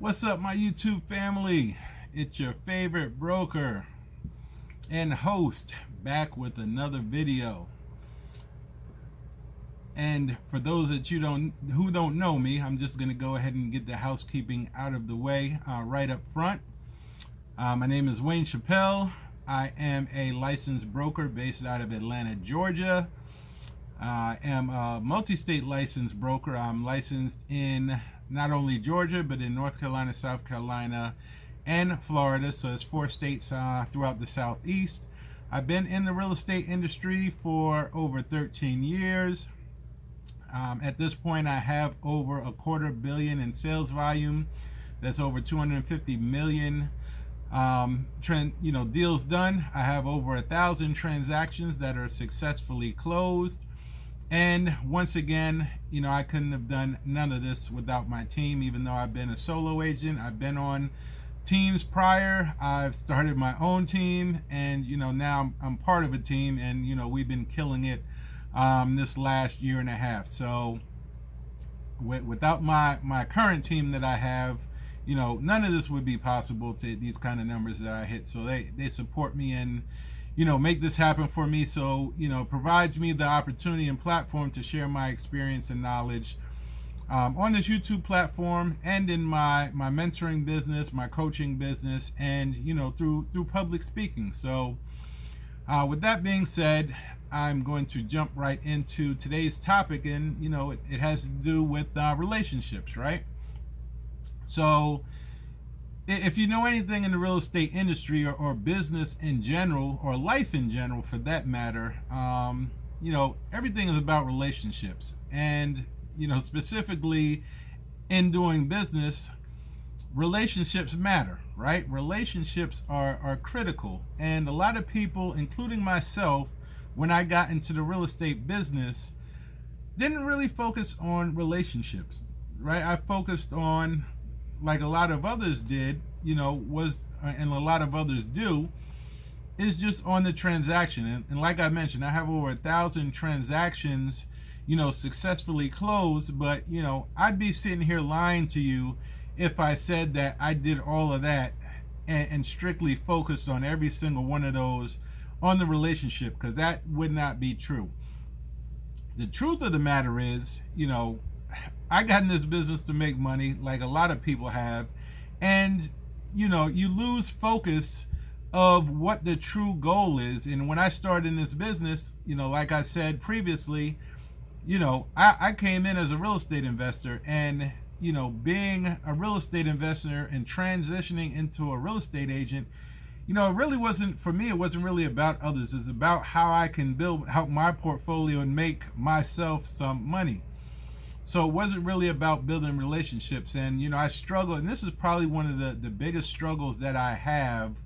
What's up, my YouTube family? It's your favorite broker and host back with another video. And for those that who don't know me, I'm just gonna go ahead and get the housekeeping out of the way right up front. My name is Wayne Chappelle. I am a licensed broker based out of Atlanta, Georgia. I am a multi-state licensed broker. I'm licensed in not only Georgia, but in North Carolina, South Carolina, and Florida. So it's 4 states throughout the Southeast. I've been in the real estate industry for over 13 years. At this point, I have over $250 million in sales volume. That's over 250 million deals done. I have over 1,000 transactions that are successfully closed. And once again, I couldn't have done none of this without my team. Even though I've been a solo agent, I've been on teams prior. I've started my own team, and now I'm part of a team, and we've been killing it this last year and a half. So without my current team that I have, none of this would be possible to these kind of numbers that I hit. So they support me and make this happen for me. So provides me the opportunity and platform to share my experience and knowledge on this YouTube platform, and in my mentoring business, my coaching business, and through public speaking. So with that being said, I'm going to jump right into today's topic, and it has to do with relationships, right? So if you know anything in the real estate industry or business in general, or life in general for that matter, everything is about relationships. And specifically in doing business, relationships matter, right? Relationships are critical. And a lot of people, including myself, when I got into the real estate business, didn't really focus on relationships, right? I focused on, like a lot of others did, and a lot of others do, is just on the transaction. And like I mentioned, I have over 1,000 transactions, successfully closed. But, I'd be sitting here lying to you if I said that I did all of that and strictly focused on every single one of those on the relationship, because that would not be true. The truth of the matter is, I got in this business to make money, like a lot of people have, and you lose focus of what the true goal is. And when I started in this business, like I said previously, I came in as a real estate investor, and being a real estate investor and transitioning into a real estate agent, it really wasn't, for me, it wasn't really about others. It's about how I can help my portfolio and make myself some money. So it wasn't really about building relationships. And, I struggle, and this is probably one of the biggest struggles that I have,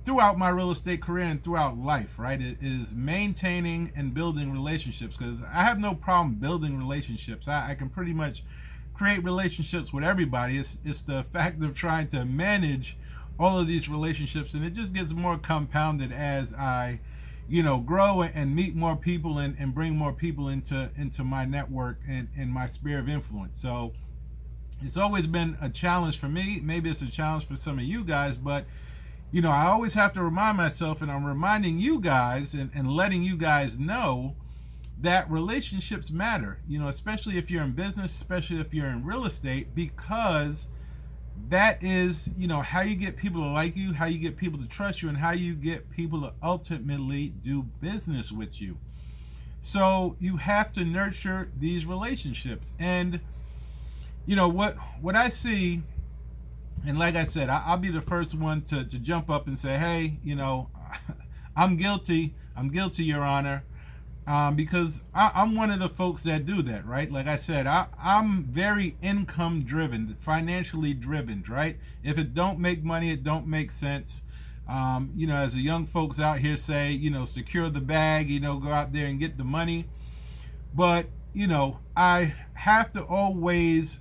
throughout my real estate career and throughout life, right? It is maintaining and building relationships, because I have no problem building relationships. I can pretty much create relationships with everybody. It's the fact of trying to manage all of these relationships, and it just gets more compounded as I grow and meet more people and bring more people into my network and my sphere of influence. So it's always been a challenge for me. Maybe it's a challenge for some of you guys, but I always have to remind myself, and I'm reminding you guys and letting you guys know that relationships matter, especially if you're in business, especially if you're in real estate, because that is, how you get people to like you, how you get people to trust you, and how you get people to ultimately do business with you. So you have to nurture these relationships. And what I see, and like I said, I'll be the first one to jump up and say, hey, I'm guilty, Your Honor. Because I'm one of the folks that do that, right? Like I said, I'm very income driven, financially driven, right? If it don't make money, it don't make sense. As the young folks out here say, secure the bag, go out there and get the money. But, I have to always,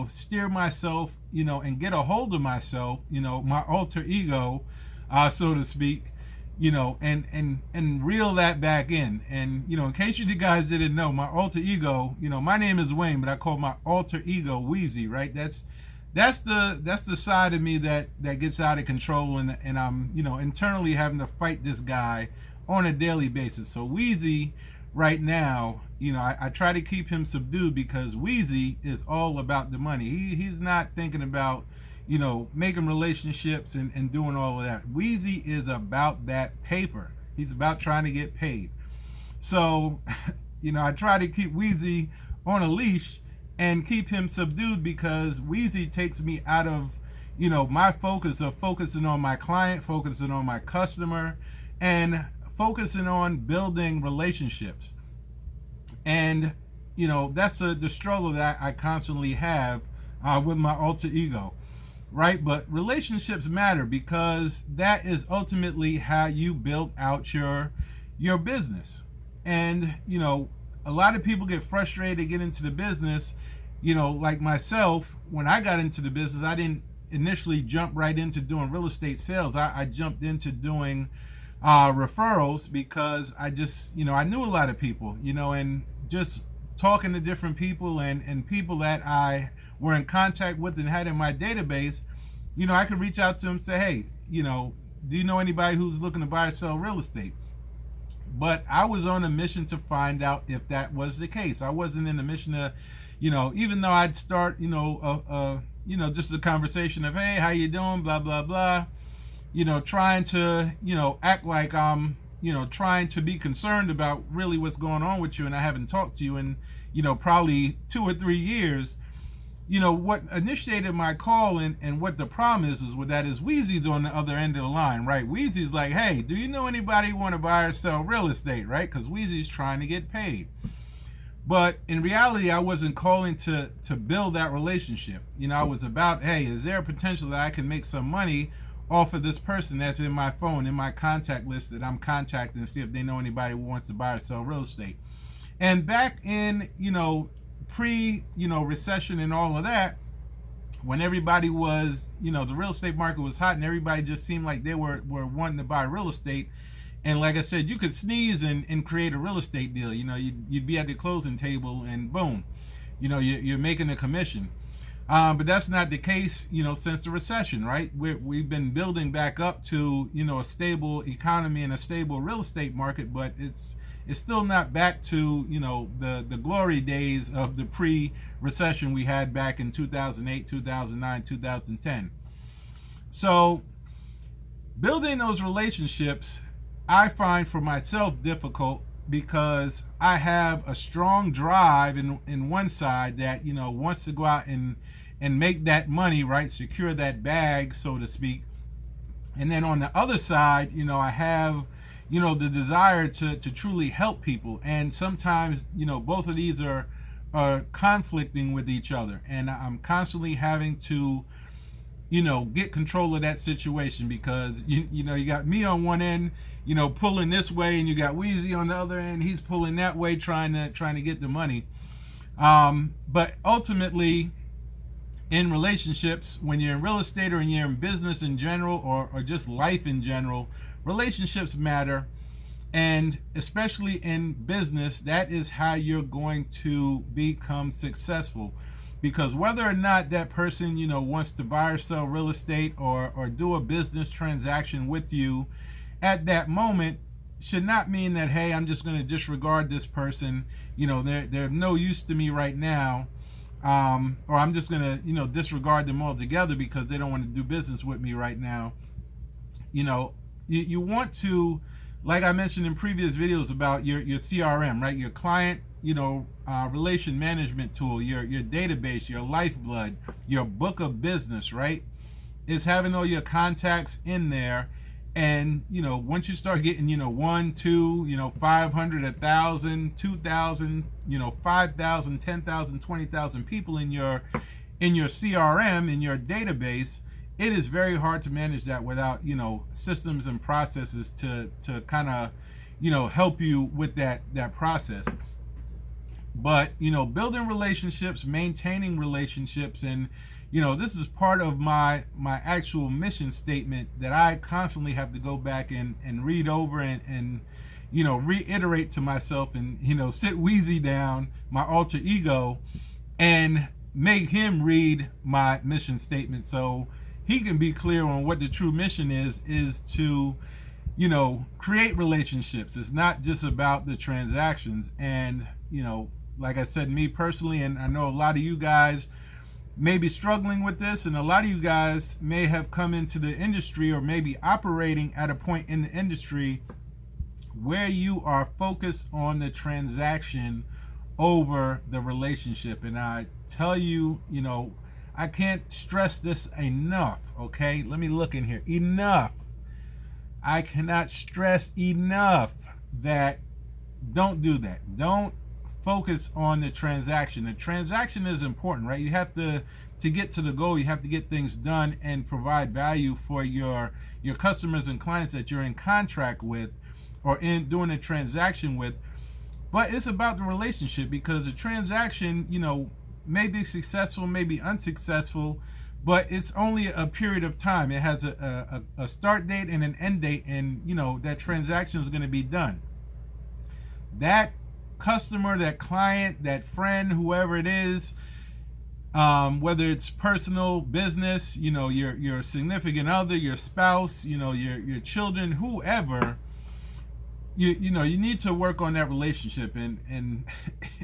steer myself, and get a hold of myself, my alter ego, so to speak, and reel that back in. And in case you guys didn't know, my alter ego, my name is Wayne, but I call my alter ego Wheezy, right? That's the side of me that gets out of control, and I'm internally having to fight this guy on a daily basis. So Wheezy right now, I try to keep him subdued, because Wheezy is all about the money. He's not thinking about making relationships and doing all of that. Wheezy is about that paper. He's about trying to get paid. So I try to keep Wheezy on a leash and keep him subdued, because Wheezy takes me out of my focus of focusing on my client, focusing on my customer, and focusing on building relationships. And that's the struggle that I constantly have with my alter ego, right? But relationships matter, because that is ultimately how you build out your business. And a lot of people get frustrated to get into the business. Like myself, when I got into the business, I didn't initially jump right into doing real estate sales. I jumped into doing referrals, because I just I knew a lot of people, and just talking to different people and people that I were in contact with and had in my database, I could reach out to them and say, hey, do you know anybody who's looking to buy or sell real estate? But I was on a mission to find out if that was the case. I wasn't in a mission to, even though I'd start, just a conversation of, hey, how you doing, blah, blah, blah, trying to, act like I'm, trying to be concerned about really what's going on with you, and I haven't talked to you in, probably 2 or 3 years. What initiated my call and what the problem is with that is Wheezy's on the other end of the line, right? Wheezy's like, hey, do you know anybody who want to buy or sell real estate, right? Because Wheezy's trying to get paid. But in reality, I wasn't calling to build that relationship. I was about, hey, is there a potential that I can make some money off of this person that's in my phone, in my contact list, that I'm contacting to see if they know anybody who wants to buy or sell real estate. And back in, pre, recession and all of that, when everybody was, the real estate market was hot and everybody just seemed like they were wanting to buy real estate. And like I said, you could sneeze and create a real estate deal. You'd be at the closing table and boom, you're making a commission. But that's not the case, since the recession, right? We've been building back up to, a stable economy and a stable real estate market, but it's still not back to, the glory days of the pre-recession we had back in 2008, 2009, 2010. So building those relationships, I find for myself difficult, because I have a strong drive in one side that, wants to go out and make that money, right? Secure that bag, so to speak. And then on the other side, I have, the desire to truly help people. And sometimes, both of these are conflicting with each other. And I'm constantly having to, get control of that situation, because, you got me on one end, pulling this way, and you got Wheezy on the other end. He's pulling that way, trying to get the money. But ultimately, in relationships, when you're in real estate or you're in business in general, or just life in general, relationships matter. And especially in business, that is how you're going to become successful. Because whether or not that person, wants to buy or sell real estate or do a business transaction with you at that moment, should not mean that, hey, I'm just going to disregard this person. They're of no use to me right now. Or I'm just going to, disregard them altogether because they don't want to do business with me right now. You want to, like I mentioned in previous videos about your CRM, right? Your client, relation management tool, your database, your lifeblood, your book of business, right? Is having all your contacts in there. And, once you start getting, 1, 2, 500, 1,000, 2,000, 5,000, 10,000, 20,000 people in your CRM, in your database, it is very hard to manage that without, systems and processes to kind of, help you with that process. But, building relationships, maintaining relationships, and, this is part of my actual mission statement that I constantly have to go back and read over and reiterate to myself and, sit Wheezy down, my alter ego, and make him read my mission statement so he can be clear on what the true mission is to, create relationships. It's not just about the transactions. And, like I said, me personally, and I know a lot of you guys may be struggling with this, and a lot of you guys may have come into the industry or maybe operating at a point in the industry where you are focused on the transaction over the relationship. And I tell you, I can't stress this enough, okay? Let me look in here. Enough. I cannot stress enough that don't do that. Don't focus on the transaction. The transaction is important, right? You have to get to the goal, you have to get things done and provide value for your customers and clients that you're in contract with or in doing a transaction with. But it's about the relationship, because a transaction, may be successful, may be unsuccessful, but it's only a period of time. It has a start date and an end date, and that transaction is going to be done. That customer, that client, that friend, whoever it is, whether it's personal, business, your significant other, your spouse, your children, whoever, you need to work on that relationship. And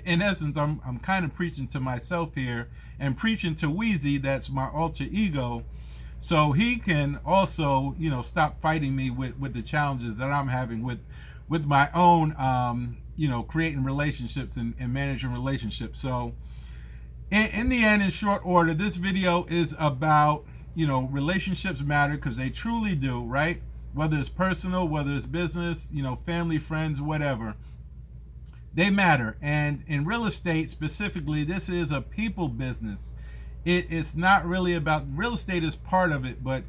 in essence, I'm kind of preaching to myself here and preaching to Wheezy, that's my alter ego, so he can also stop fighting me with the challenges that I'm having with my own creating relationships and managing relationships. So in the end, in short order, this video is about relationships matter, because they truly do, right? Whether it's personal, whether it's business, family, friends, whatever, they matter. And in real estate specifically, this is a people business. It's not really about, real estate is part of it, but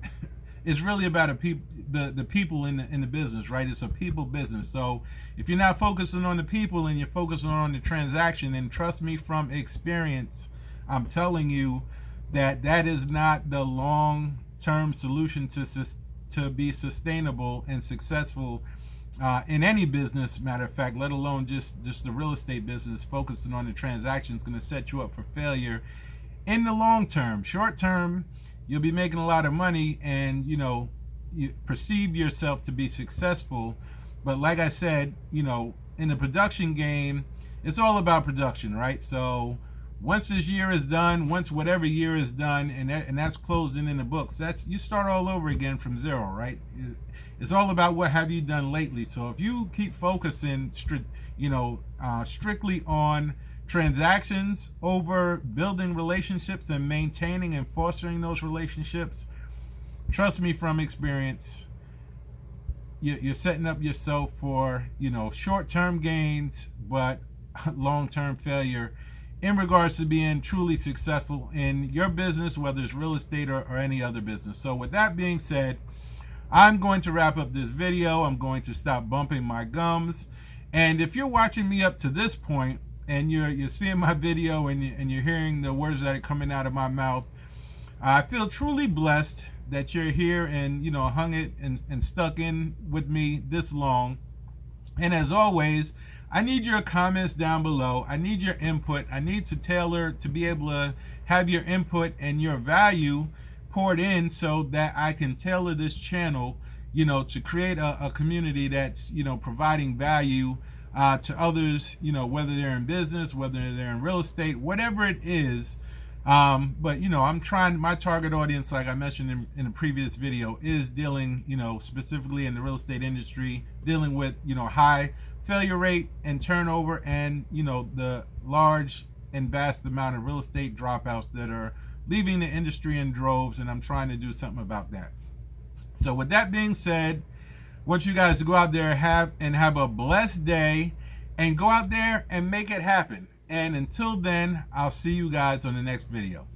it's really about the people in the business, right? It's a people business. So if you're not focusing on the people and you're focusing on the transaction, and trust me from experience, I'm telling you that is not the long-term solution to be sustainable and successful in any business, matter of fact, let alone just the real estate business. Focusing on the transaction is going to set you up for failure in the long term. Short term, you'll be making a lot of money and you perceive yourself to be successful, but like I said, in the production game, it's all about production, right? So once this year is done, once whatever year is done, and that's closed in the books, you start all over again from zero, right? It's all about what have you done lately. So if you keep focusing, strictly on transactions over building relationships and maintaining and fostering those relationships, trust me from experience, you're setting up yourself for short-term gains, but long-term failure in regards to being truly successful in your business, whether it's real estate or any other business. So with that being said, I'm going to wrap up this video. I'm going to stop bumping my gums. And if you're watching me up to this point and you're seeing my video and you're hearing the words that are coming out of my mouth, I feel truly blessed that you're here and hung it and stuck in with me this long. And as always, I need your comments down below. I need your input. I need to tailor to be able to have your input and your value poured in so that I can tailor this channel, to create a community that's, providing value to others, whether they're in business, whether they're in real estate, whatever it is. But I'm trying, my target audience, like I mentioned in a previous video, is dealing, specifically in the real estate industry, dealing with, high failure rate and turnover, and the large and vast amount of real estate dropouts that are leaving the industry in droves, and I'm trying to do something about that. So with that being said, I want you guys to go out there and have a blessed day, and go out there and make it happen. And until then, I'll see you guys on the next video.